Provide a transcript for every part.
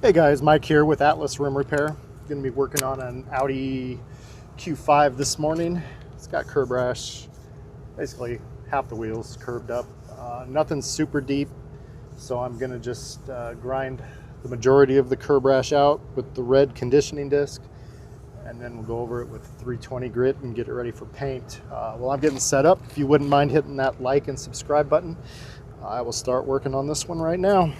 Hey guys, Mike here with Atlas Rim Repair. Going to be working on an Audi Q5 this morning. It's got curb rash, basically half the wheels curved up. Nothing super deep, so I'm going to just grind the majority of the curb rash out with the red conditioning disc, and then we'll go over it with 320 grit and get it ready for paint. While I'm getting set up, if you wouldn't mind hitting that like and subscribe button, I will start working on this one right now.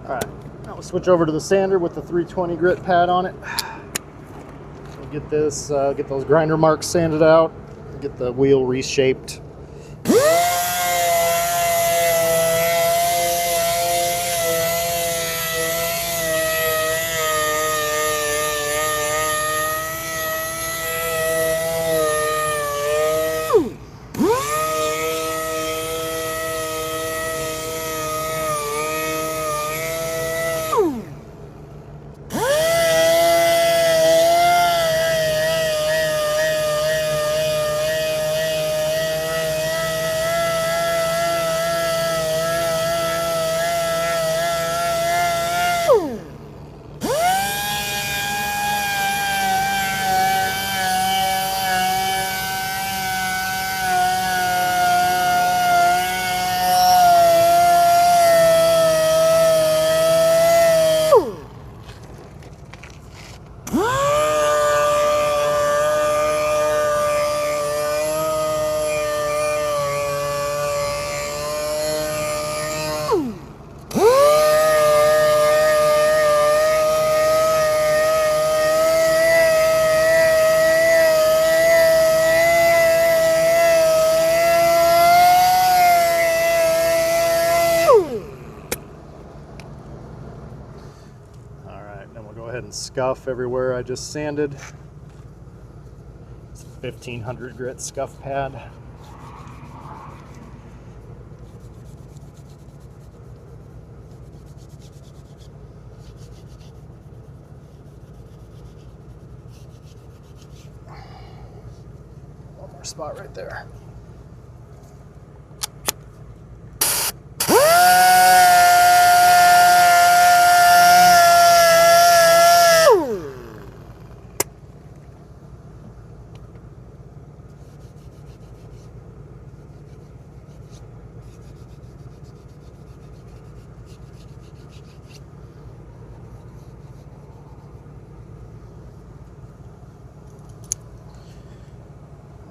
Alright, now we'll switch over to the sander with the 320 grit pad on it. We'll get those grinder marks sanded out, get the wheel reshaped. And scuff everywhere I just sanded. It's a 1500 grit scuff pad. One more spot right there.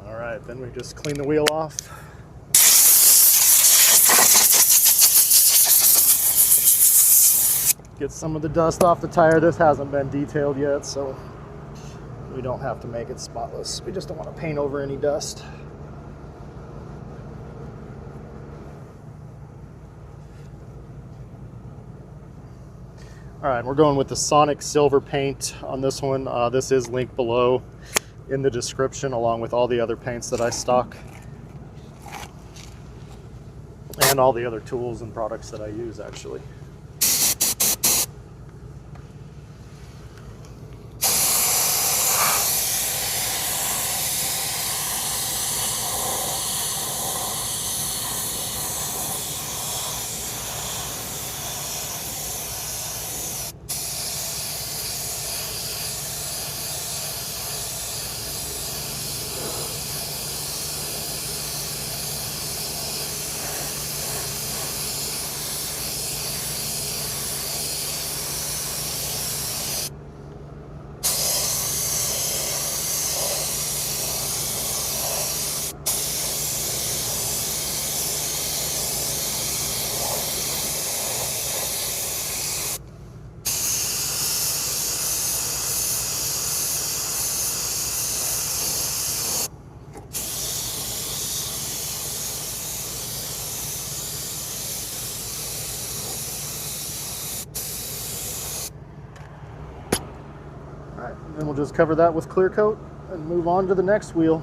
Alright, then we just clean the wheel off. Get some of the dust off the tire. This hasn't been detailed yet, so we don't have to make it spotless. We just don't want to paint over any dust. Alright, we're going with the Sonic Silver paint on this one. This is linked below in the description along with all the other paints that I stock. and all the other tools and products that I use actually. All right, then we'll just cover that with clear coat and move on to the next wheel.